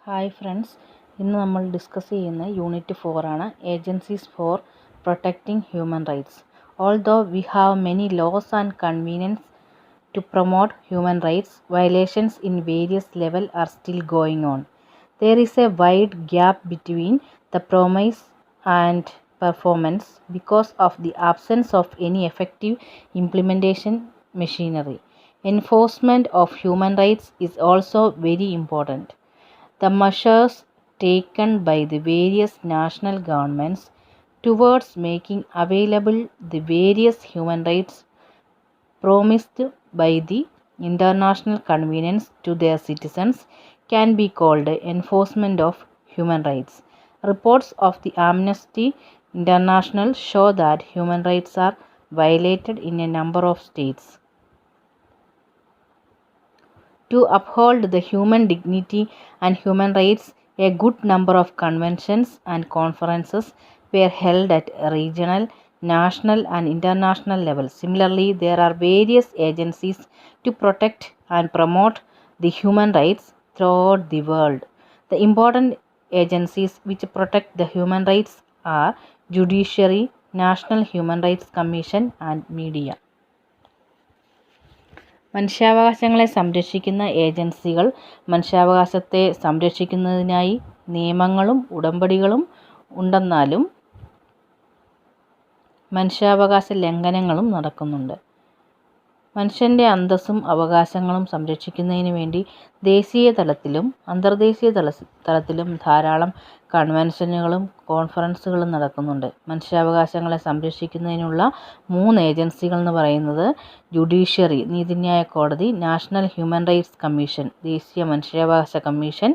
Hi friends, ഇന്ന് നമ്മൾ discuss ചെയ്യുന്ന യൂണിറ്റ് 4 ആണ് agencies for protecting human rights. Although we have many laws and conventions to promote human rights, violations in various levels are still going on. There is a wide gap between the promise and performance because of the absence of any effective implementation machinery. Enforcement of human rights is also very important. The measures taken by the various national governments towards making available the various human rights promised by the international conventions to their citizens can be called enforcement of human rights. Reports of the Amnesty International show that human rights are violated in a number of states. To uphold the human dignity and human rights, a good number of conventions and conferences were held at regional, national and international levels. Similarly, there are various agencies to protect and promote the human rights throughout the world. The important agencies which protect the human rights are Judiciary, National Human Rights Commission and media. മനുഷ്യാവകാശങ്ങളെ സംരക്ഷിക്കുന്ന ഏജൻസികൾ മനുഷ്യാവകാശത്തെ സംരക്ഷിക്കുന്നതിനായി നിയമങ്ങളും ഉടമ്പടികളും ഉണ്ടെന്നാലും മനുഷ്യാവകാശ ലംഘനങ്ങളും നടക്കുന്നുണ്ട്. മനുഷ്യൻ്റെ അന്തസ്സും അവകാശങ്ങളും സംരക്ഷിക്കുന്നതിന് വേണ്ടി ദേശീയ തലത്തിലും അന്തർദേശീയ തലത്തിലും ധാരാളം കൺവെൻഷനുകളും കോൺഫറൻസുകളും നടക്കുന്നുണ്ട്. മനുഷ്യാവകാശങ്ങളെ സംരക്ഷിക്കുന്നതിനുള്ള 3 ഏജൻസികൾ എന്ന് പറയുന്നത് ജുഡീഷ്യറി, നീതിന്യായ കോടതി, നാഷണൽ ഹ്യൂമൻ റൈറ്റ്സ് കമ്മീഷൻ, ദേശീയ മനുഷ്യാവകാശ കമ്മീഷൻ,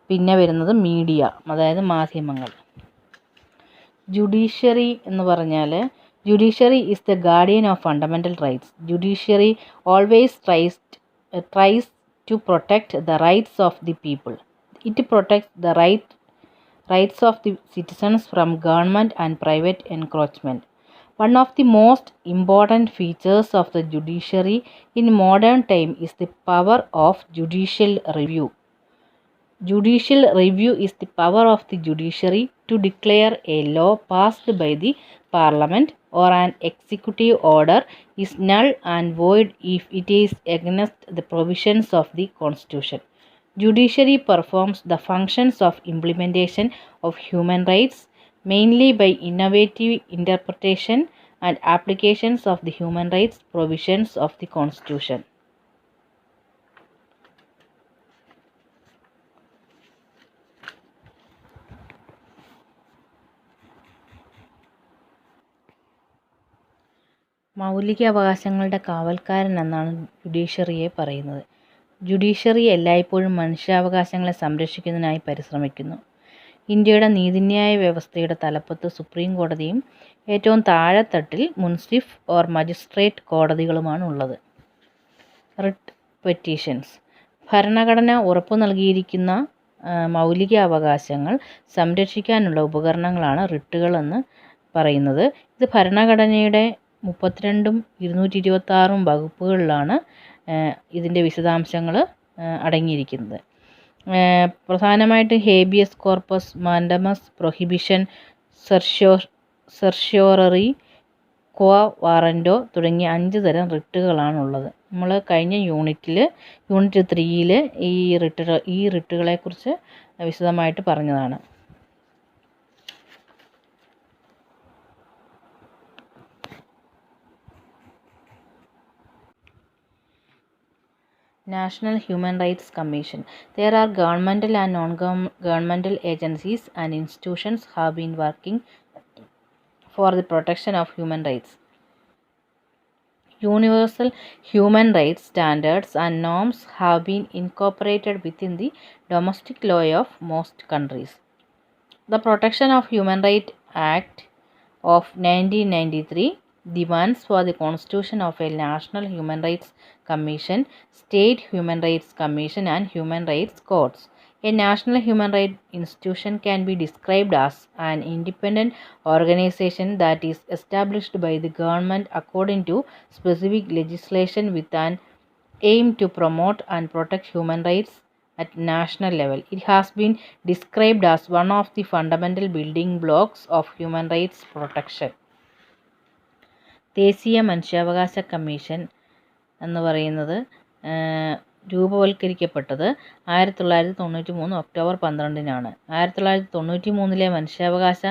പിന്നെ വരുന്നത് മീഡിയ, അതായത് മാധ്യമങ്ങൾ. ജുഡീഷ്യറി എന്ന് പറഞ്ഞാൽ Judiciary is the guardian of fundamental rights. Judiciary always tries to protect the rights of the people. It protects the rights of the citizens from government and private encroachment. One of the most important features of the judiciary in modern time is the power of judicial review. Judicial review is the power of the judiciary to declare a law passed by the parliament or an executive order is null and void if it is against the provisions of the constitution. Judiciary performs the functions of implementation of human rights mainly by innovative interpretation and applications of the human rights provisions of the constitution. മൗലിക അവകാശങ്ങളുടെ കാവൽക്കാരൻ എന്നാണ് ജുഡീഷ്യറിയെ പറയുന്നത്. Judiciary എല്ലായ്പ്പോഴും മനുഷ്യാവകാശങ്ങളെ സംരക്ഷിക്കുന്നതിനായി പരിശ്രമിക്കുന്നു. ഇന്ത്യയുടെ നീതിന്യായ വ്യവസ്ഥയുടെ തലപ്പത്ത് സുപ്രീം കോടതിയും ഏറ്റവും താഴെത്തട്ടിൽ മുൻസിഫ് ഓർ മജിസ്ട്രേറ്റ് കോടതികളുമാണ് ഉള്ളത്. Writ petitions. ഭരണഘടന ഉറപ്പു നൽകിയിരിക്കുന്ന മൗലിക അവകാശങ്ങൾ സംരക്ഷിക്കാനുള്ള ഉപകരണങ്ങളാണ് റിട്ടുകൾ എന്ന് പറയുന്നത്. ഇത് ഭരണഘടനയുടെ 32ഉം 226ഉം വകുപ്പുകളിലാണ് ഇതിൻ്റെ വിശദാംശങ്ങൾ അടങ്ങിയിരിക്കുന്നത്. പ്രധാനമായിട്ട് habeas corpus, mandamus, prohibition, certiorari, quo warranto തുടങ്ങിയ 5 തരം റിട്ടുകളാണുള്ളത്. നമ്മൾ കഴിഞ്ഞ യൂണിറ്റ് 3 ഈ റിട്ടുകളെക്കുറിച്ച് വിശദമായിട്ട് പറഞ്ഞതാണ്. National Human Rights Commission. There are governmental and non-governmental agencies and institutions have been working for the protection of human rights. Universal human rights standards and norms have been incorporated within the domestic law of most countries. The Protection of Human Rights Act of 1993 demands for the constitution of a National Human Rights Commission, State Human Rights Commission and Human Rights Courts. A national human rights institution can be described as an independent organization that is established by the government according to specific legislation with an aim to promote and protect human rights at national level. It has been described as one of the fundamental building blocks of human rights protection. ദേശീയ മനുഷ്യാവകാശ commission എന്ന് പറയുന്നത് രൂപവൽക്കരിക്കപ്പെട്ടത് 1993 October 12-നാണ്. 1993 മനുഷ്യാവകാശ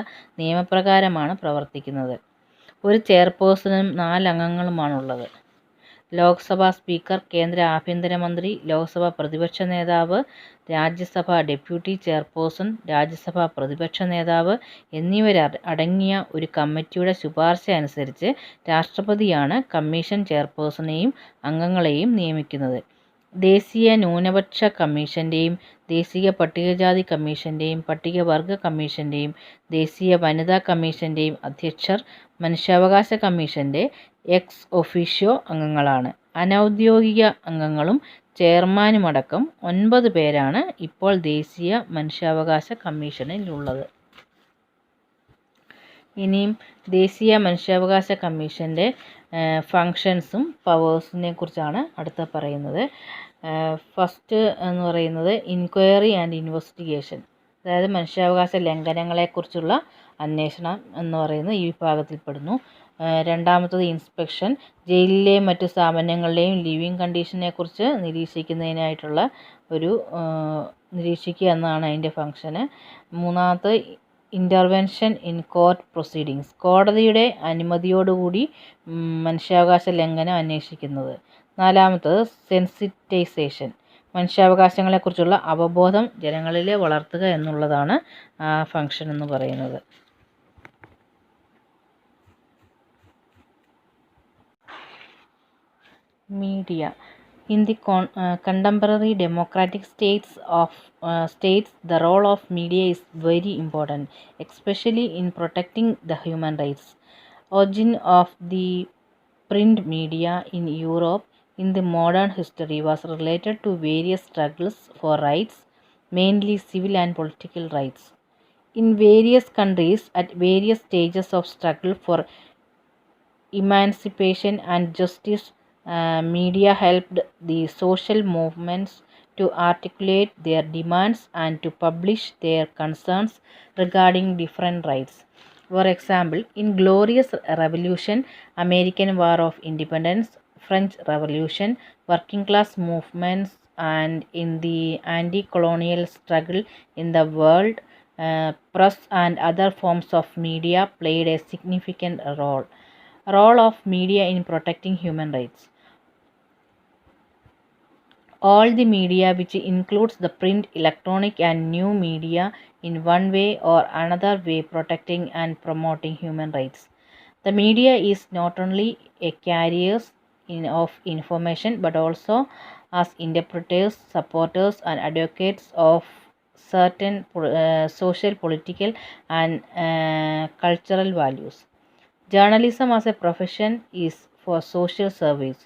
നിയമപ്രകാരമാണ് പ്രവർത്തിക്കുന്നത്. ഒരു ചെയർപേഴ്സണും 4 അംഗങ്ങളുമാണുള്ളത്. Lok Sabha speaker, കേന്ദ്ര ആഭ്യന്തരമന്ത്രി, ലോക്സഭാ പ്രതിപക്ഷ നേതാവ്, രാജ്യസഭാ ഡെപ്യൂട്ടി ചെയർപേഴ്സൺ, രാജ്യസഭാ പ്രതിപക്ഷ നേതാവ് എന്നിവരടങ്ങിയ ഒരു കമ്മിറ്റിയുടെ ശുപാർശ അനുസരിച്ച് രാഷ്ട്രപതിയാണ് കമ്മീഷൻ ചെയർപേഴ്സണെയും അംഗങ്ങളെയും നിയമിക്കുന്നത്. ദേശീയ ന്യൂനപക്ഷ കമ്മീഷൻ്റെയും ദേശീയ പട്ടികജാതി കമ്മീഷൻ്റെയും പട്ടികവർഗ കമ്മീഷൻ്റെയും ദേശീയ വനിതാ കമ്മീഷൻ്റെയും അധ്യക്ഷർ മനുഷ്യാവകാശ കമ്മീഷൻ്റെ എക്സ് ഒഫീഷ്യോ അംഗങ്ങളാണ്. അനൗദ്യോഗിക അംഗങ്ങളും ചെയർമാനുമടക്കം 9 പേരാണ് ഇപ്പോൾ ദേശീയ മനുഷ്യാവകാശ കമ്മീഷനിലുള്ളത്. ഇനിയും ദേശീയ മനുഷ്യാവകാശ കമ്മീഷൻ്റെ ഫങ്ഷൻസും പവേഴ്സിനെ കുറിച്ചാണ് അടുത്ത പറയുന്നത്. ഫസ്റ്റ് എന്ന് പറയുന്നത് ഇൻക്വയറി ആൻഡ് ഇൻവെസ്റ്റിഗേഷൻ, അതായത് മനുഷ്യാവകാശ ലംഘനങ്ങളെക്കുറിച്ചുള്ള അന്വേഷണം എന്ന് പറയുന്നത് ഈ വിഭാഗത്തിൽപ്പെടുന്നു. രണ്ടാമത്തത് ഇൻസ്പെക്ഷൻ, ജയിലിലെയും മറ്റു സ്ഥാപനങ്ങളിലെയും ലിവിങ് കണ്ടീഷനെക്കുറിച്ച് നിരീക്ഷിക്കുന്നതിനായിട്ടുള്ള നിരീക്ഷിക്കുക എന്നതാണ് അതിൻ്റെ ഫങ്ഷന്. മൂന്നാമത്തെ ഇൻ്റർവെൻഷൻ ഇൻ കോർട്ട് പ്രൊസീഡിങ്സ്, കോടതിയുടെ അനുമതിയോടുകൂടി മനുഷ്യാവകാശ ലംഘനം അന്വേഷിക്കുന്നത്. നാലാമത്തത് സെൻസിറ്റൈസേഷൻ, മനുഷ്യാവകാശങ്ങളെക്കുറിച്ചുള്ള അവബോധം ജനങ്ങളിൽ വളർത്തുക എന്നുള്ളതാണ് ആ ഫങ്ഷൻ എന്ന് പറയുന്നത്. Media. In the contemporary democratic states, the role of media is very important, especially in protecting the human rights. Origin of the print media in Europe in the modern history was related to various struggles for rights, mainly civil and political rights. In various countries, at various stages of struggle for emancipation and justice, media helped the social movements to articulate their demands and to publish their concerns regarding different rights. For example, in Glorious Revolution, American War of Independence, French Revolution, working class movements, and in the anti-colonial struggle in the world, press and other forms of media played a significant role. Role of media in protecting human rights. All the media, which includes the print, electronic and new media, in one way or another way protecting and promoting human rights. The media is not only a carriers of information but also as interpreters, supporters and advocates of certain social, political and cultural values. Journalism as a profession is for social service.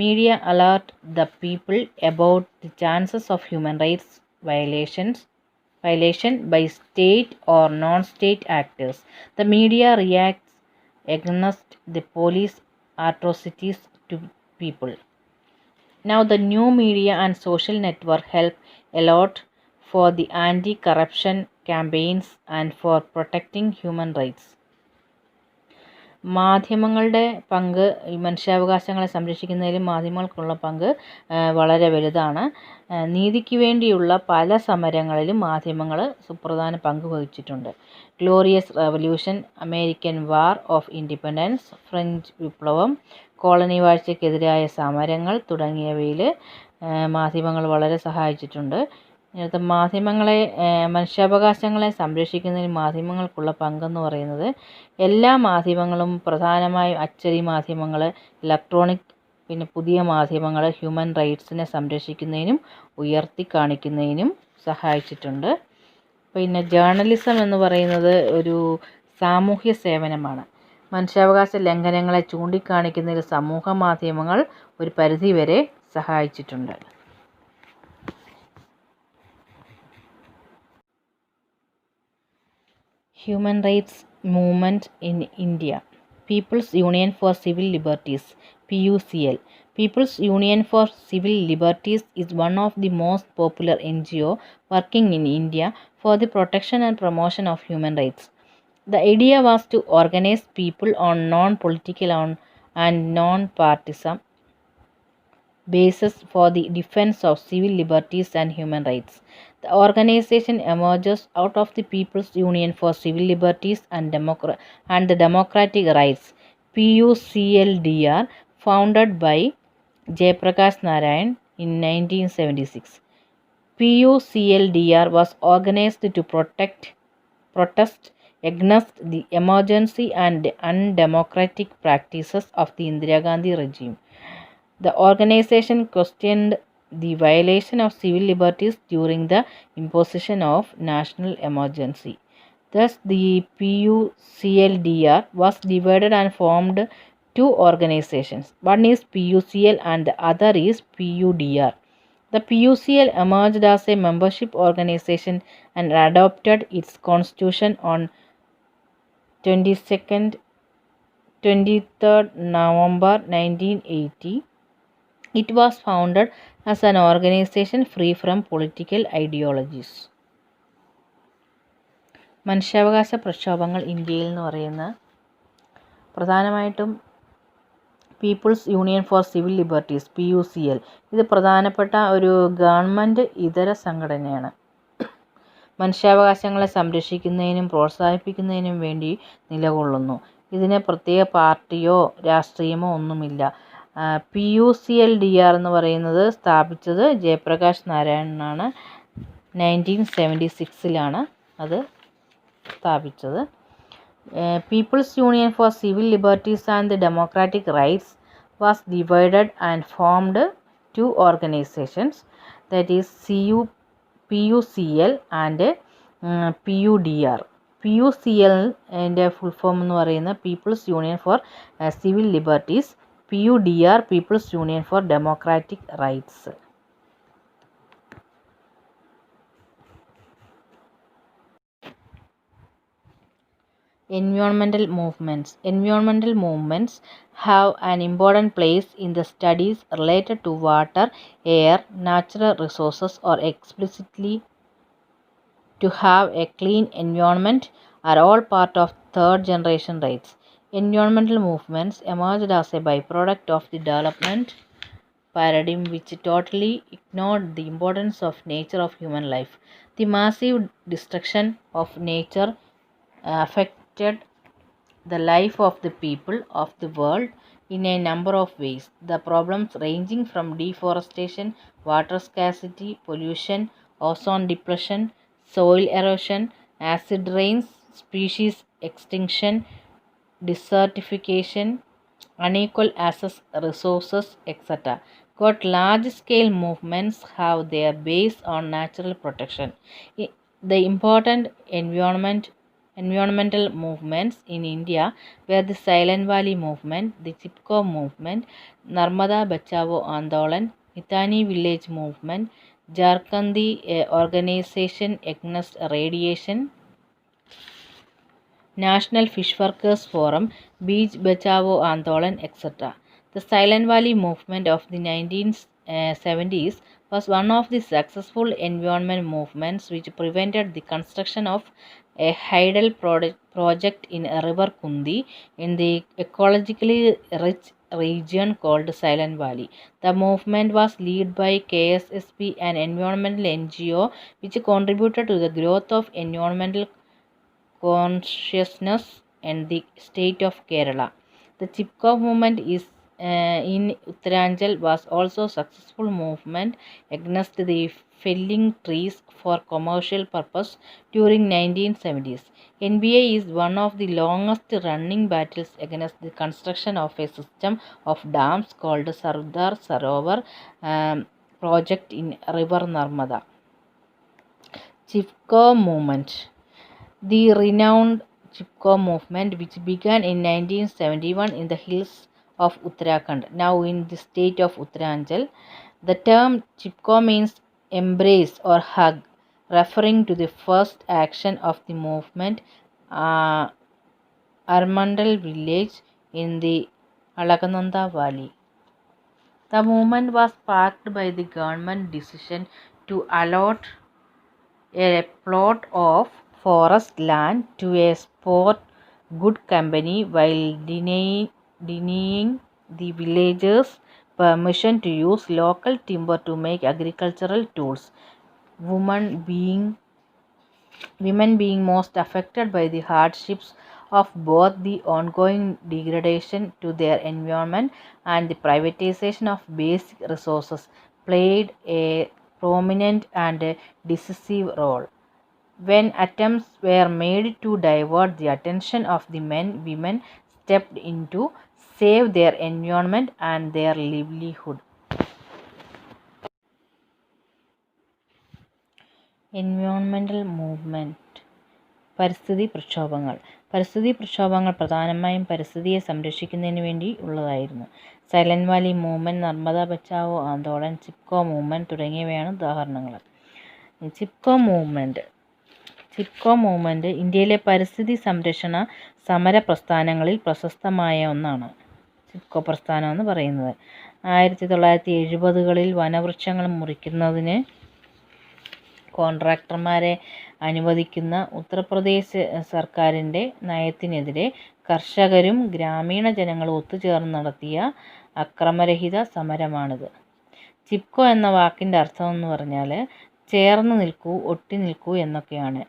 Media alert the people about the chances of human rights violation by state or non-state actors. The media reacts against the police atrocities to people. Now the new media and social network help a lot for the anti-corruption campaigns and for protecting human rights. മാധ്യമങ്ങളുടെ പങ്ക് ഈ മനുഷ്യാവകാശങ്ങളെ സംരക്ഷിക്കുന്നതിലും മാധ്യമങ്ങൾക്കുള്ള പങ്ക് വളരെ വലുതാണ്. നീതിക്ക് വേണ്ടിയുള്ള പല സമരങ്ങളിലും മാധ്യമങ്ങൾ സുപ്രധാന പങ്ക് വഹിച്ചിട്ടുണ്ട്. Glorious revolution, American war of independence, French വിപ്ലവം, കോളനി വാഴ്ചയ്ക്കെതിരായ സമരങ്ങൾ തുടങ്ങിയവയിൽ മാധ്യമങ്ങൾ വളരെ സഹായിച്ചിട്ടുണ്ട്. ഇന്നത്തെ മനുഷ്യാവകാശങ്ങളെ സംരക്ഷിക്കുന്നതിന് മാധ്യമങ്ങൾക്കുള്ള പങ്കെന്ന് പറയുന്നത് എല്ലാ മാധ്യമങ്ങളും, പ്രധാനമായും അച്ചടി മാധ്യമങ്ങൾ, ഇലക്ട്രോണിക്, പിന്നെ പുതിയ മാധ്യമങ്ങൾ ഹ്യൂമൻ റൈറ്റ്സിനെ സംരക്ഷിക്കുന്നതിനും ഉയർത്തി കാണിക്കുന്നതിനും സഹായിച്ചിട്ടുണ്ട്. പിന്നെ ജേർണലിസം എന്ന് പറയുന്നത് ഒരു സാമൂഹ്യ സേവനമാണ്. മനുഷ്യാവകാശ ലംഘനങ്ങളെ ചൂണ്ടിക്കാണിക്കുന്നതിൽ സമൂഹ മാധ്യമങ്ങൾ ഒരു പരിധിവരെ സഹായിച്ചിട്ടുണ്ട്. Human Rights Movement in India. People's Union for Civil Liberties, PUCL. People's Union for Civil Liberties is one of the most popular NGO working in India for the protection and promotion of human rights. The idea was to organize people on non-political and non-partisan basis for the defense of civil liberties and human rights. The organization emerges out of the People's Union for Civil Liberties and the Democratic Rights (PUCLDR), founded by Jayaprakash Narayan in 1976. PUCLDR was organized to protest against the emergency and undemocratic practices of the Indira Gandhi regime. The organization questioned the violation of civil liberties during the imposition of national emergency. Thus, the PUCLDR was divided and formed two organizations. One is PUCL and the other is PUDR. The PUCL emerged as a membership organization and adopted its constitution on 23rd November 1980. It was founded as an organization free from political ideologies. മനുഷ്യാവകാശ പ്രക്ഷോഭങ്ങൾ ഇന്ത്യയിൽ എന്ന് പറയുന്ന പ്രധാനമായിട്ടും People's Union for Civil Liberties PUCL ഇത് പ്രധാനപ്പെട്ട ഒരു government ഇതര സംഘടനയാണ്. മനുഷ്യാവകാശങ്ങളെ സംരക്ഷിക്കുന്നതിനും പ്രോത്സാഹിപ്പിക്കുന്നതിനും വേണ്ടി നിലകൊള്ളുന്നു. ഇതിന് പ്രത്യേക പാർട്ടിയോ രാഷ്ട്രീയമോ ഒന്നുമില്ല. PUCLDR എന്ന് പറയുന്നത് സ്ഥാപിച്ചത് ജയപ്രകാശ് നാരായണനാണ്. 1976 അത് സ്ഥാപിച്ചത്. People's Union for Civil Liberties and the Democratic Rights was divided and formed two organizations, that is PUCL and PUDR. PUCL ൻ്റെ ഫുൾ ഫോം എന്ന് പറയുന്ന People's Union for Civil Liberties, PUDR People's Union for Democratic Rights. Environmental movements. Environmental movements have an important place in the studies related to water, air, natural resources, or explicitly to have a clean environment are all part of third generation rights. Environmental movements emerged as a byproduct of the development paradigm which totally ignored the importance of nature of human life. The massive destruction of nature affected the life of the people of the world in a number of ways. The problems ranging from deforestation, water scarcity, pollution, ozone depletion, soil erosion, acid rains, species extinction, desertification, unequal access resources, etc. got large-scale movements have their base on natural protection. The important environmental movements in India were the Silent Valley movement, the Chipko movement, Narmada Bachao Andolan, Mithani village movement, Jharkhandi organization against radiation, National Fish Workers Forum, Beach Bachao Andolan, etc. The Silent Valley movement of the 1970s was one of the successful environment movements which prevented the construction of a hydel project in River Kundi in the ecologically rich region called Silent Valley. The movement was led by KSSP, an environmental NGO which contributed to the growth of environmental consciousness in the state of Kerala. The Chipko movement is in Uttaranchal was also a successful movement against the felling trees for commercial purpose during 1970s. NBA is one of the longest running battles against the construction of a system of dams called Sardar Sarovar project in River Narmada. Chipko movement. The renowned Chipko movement, which began in 1971 in the hills of Uttarakhand, now in the state of Uttaranchal. The term Chipko means embrace or hug, referring to the first action of the movement, Armandal village in the Alakananda Valley. The movement was sparked by the government decision to allot a plot of forest land to a sport good company while denying the villagers permission to use local timber to make agricultural tools. Women being women being most affected by the hardships of both the ongoing degradation to their environment and the privatization of basic resources played a prominent and decisive role. When attempts were made to divert the attention of the men, women stepped in to save their environment and their livelihood. Environmental movement. പരിസ്ഥിതി പ്രക്ഷോഭങ്ങൾ പ്രധാനമായും പരിസ്ഥിതിയെ സംരക്ഷിക്കുന്നതിന് വേണ്ടി ഉള്ളതായിരുന്നു. Silent Valley movement, Narmada Bachao Andolan, Chipko movement തുടങ്ങിയവയാണ് ഉദാഹരണങ്ങൾ. Chipko movement ഇന്ത്യയിലെ പരിസ്ഥിതി സംരക്ഷണ സമര പ്രസ്ഥാനങ്ങളിൽ പ്രശസ്തമായ ഒന്നാണ്. ചിപ്കോ പ്രസ്ഥാനം എന്ന് പറയുന്നത് 1970കളിൽ വനവൃക്ഷങ്ങൾ മുറിക്കുന്നതിന് കോൺട്രാക്ടർമാരെ അനുവദിക്കുന്ന ഉത്തർപ്രദേശ് സർക്കാരിൻ്റെ നയത്തിനെതിരെ കർഷകരും ഗ്രാമീണ ജനങ്ങളും ഒത്തുചേർന്ന് നടത്തിയ അക്രമരഹിത സമരമാണിത്. ചിപ്കോ എന്ന വാക്കിൻ്റെ അർത്ഥമെന്ന് പറഞ്ഞാൽ ചേർന്ന് നിൽക്കൂ, ഒട്ടി നിൽക്കൂ എന്നൊക്കെയാണ്.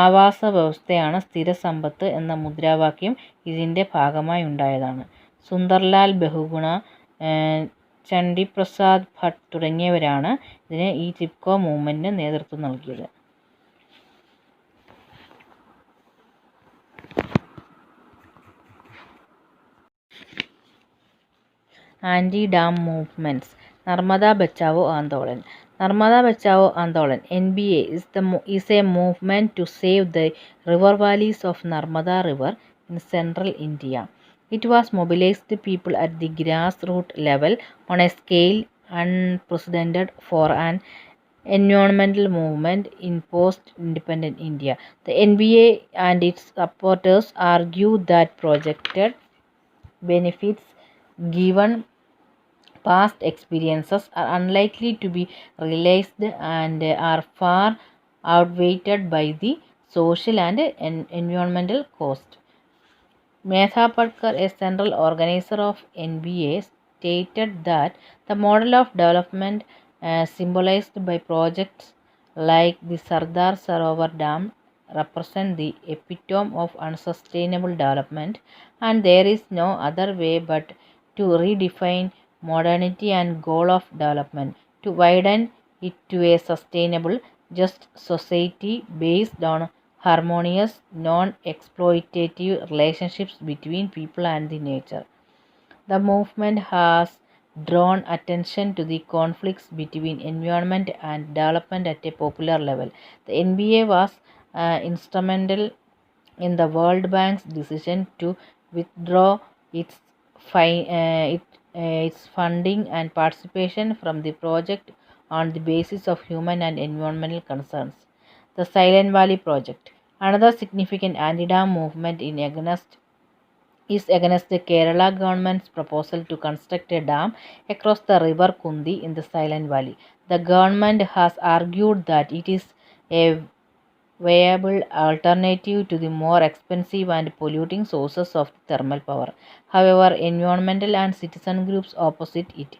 ആവാസ വ്യവസ്ഥയാണ് സ്ഥിരസമ്പത്ത് എന്ന മുദ്രാവാക്യം ഇതിൻ്റെ ഭാഗമായി ഉണ്ടായതാണ്. സുന്ദർലാൽ ബഹുഗുണ, ചണ്ഡിപ്രസാദ് ഭട്ട് തുടങ്ങിയവരാണ് ഈ ചിപ്കോ മൂവ്മെന്റിന് നേതൃത്വം നൽകിയത്. Anti dam movements. Narmada Bachao Andolan. NBA is a movement to save the river valleys of Narmada River in central India. It was mobilized people at the grassroots level on a scale unprecedented for an environmental movement in post-independent India. The NBA and its supporters argue that projected benefits given past experiences are unlikely to be realized and are far outweighed by the social and environmental cost. Medha Patkar, a central organizer of NBA, stated that the model of development symbolized by projects like the Sardar Sarovar Dam represent the epitome of unsustainable development, and there is no other way but to redefine modernity and goal of development, to widen it to a sustainable, just society based on harmonious, non-exploitative relationships between people and the nature. The movement has drawn attention to the conflicts between environment and development at a popular level. The NBA was instrumental in the World Bank's decision to withdraw its funding and participation from the project on the basis of human and environmental concerns. The Silent Valley Project. Another significant anti-dam movement is against the Kerala government's proposal to construct a dam across the river Kundi in the Silent Valley. The government has argued that it is a viable alternative to the more expensive and polluting sources of thermal power. However, environmental and citizen groups opposite it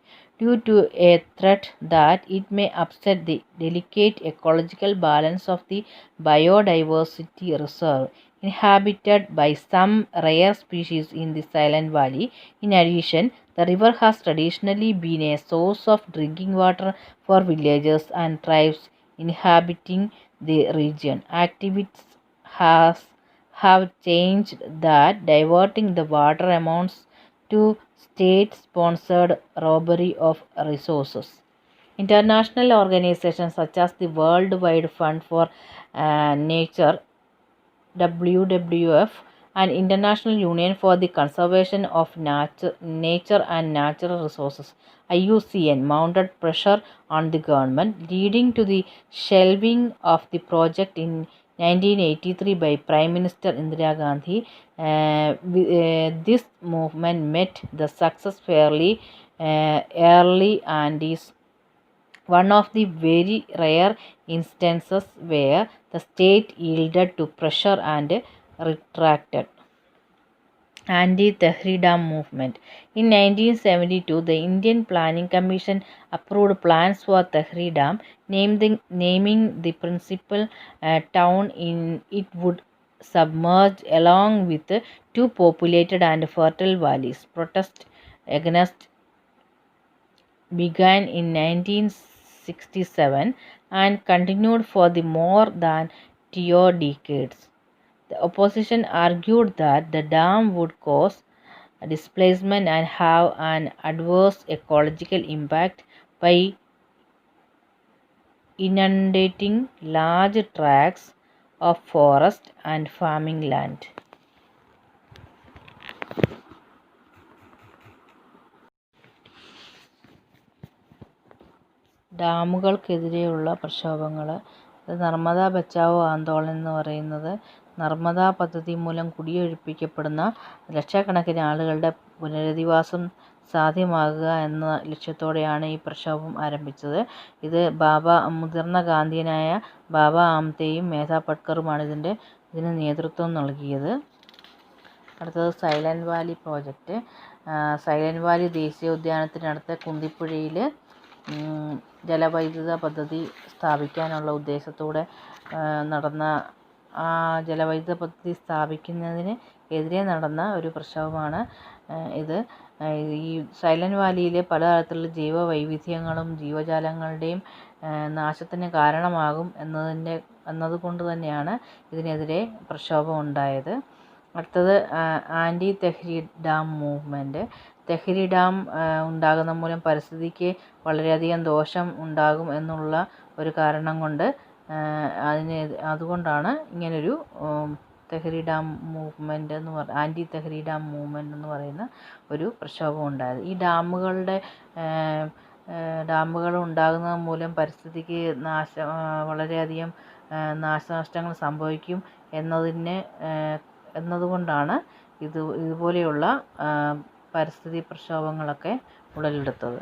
due to a threat that it may upset the delicate ecological balance of the biodiversity reserve inhabited by some rare species in the Silent Valley. In addition, the river has traditionally been a source of drinking water for villagers and tribes inhabiting the region. Activists have changed that diverting the water amounts to state-sponsored robbery of resources. International organizations such as the World Wide Fund for Nature (WWF) and International Union for the Conservation of Nature and Natural Resources (IUCN) mounted pressure on the government, leading to the shelving of the project in 1983 by Prime Minister Indira Gandhi. This movement met the success fairly early and is one of the very rare instances where the state yielded to pressure and retracted. Anti-Tehri Dam movement. In 1972, the Indian Planning Commission approved plans for Tehri Dam, naming the principal town it would submerge along with two populated and fertile valleys. Protest against began in 1967 and continued for the more than 2 decades. The opposition argued that the dam would cause displacement and have an adverse ecological impact by inundating large tracts of forest and farming land. ഡാമുകൾക്കെതിരെയുള്ള പ്രക്ഷോഭങ്ങൾ. നർമ്മദ ബച്ചാവോ ആന്തോളൻ എന്ന് പറയുന്നത് നർമ്മദ പദ്ധതി മൂലം കുടിയൊഴിപ്പിക്കപ്പെടുന്ന ലക്ഷക്കണക്കിന് ആളുകളുടെ പുനരധിവാസം സാധ്യമാകുക എന്ന ലക്ഷ്യത്തോടെയാണ് ഈ പ്രക്ഷോഭം ആരംഭിച്ചത്. ഇത് മുതിർന്ന ഗാന്ധിയനായ ബാബ ആംതെയും മേധ പട്കറുമാണ് ഇതിന് നേതൃത്വം നൽകിയത്. അടുത്തത് Silent Valley project. Silent Valley ദേശീയോദ്യാനത്തിനടുത്ത കുന്തിപ്പുഴയിൽ ജലവൈദ്യുത പദ്ധതി സ്ഥാപിക്കാനുള്ള ഉദ്ദേശത്തോടെ നടന്ന ജലവൈദ്യുത പദ്ധതി സ്ഥാപിക്കുന്നതിന് എതിരെ നടന്ന ഒരു പ്രക്ഷോഭമാണ് ഇത്. ഈ സൈലന്റ് വാലിയിൽ പലതരത്തിലുള്ള ജൈവവൈവിധ്യങ്ങളും ജീവജാലങ്ങളുടെയും നാശത്തിന് കാരണമാകും എന്നതുകൊണ്ട് തന്നെയാണ് ഇതിനെതിരെ പ്രക്ഷോഭം ഉണ്ടായത്. അടുത്തത് anti Tehri dam movement. Tehri dam ഉണ്ടാകുന്ന മൂലം പരിസ്ഥിതിക്ക് വളരെയധികം ദോഷം ഉണ്ടാകും എന്നുള്ള ഒരു കാരണം കൊണ്ട് അതുകൊണ്ടാണ് ഇങ്ങനൊരു Tehri dam movement anti Tehri dam movement എന്ന് പറയുന്ന ഒരു പ്രക്ഷോഭം ഉണ്ടായത്. ഈ ഡാമുകൾ ഉണ്ടാകുന്നത് മൂലം പരിസ്ഥിതിക്ക് വളരെയധികം നാശനഷ്ടങ്ങൾ സംഭവിക്കും എന്നതുകൊണ്ടാണ് ഇതുപോലെയുള്ള പരിസ്ഥിതി പ്രക്ഷോഭങ്ങളൊക്കെ ഉടലെടുത്തത്.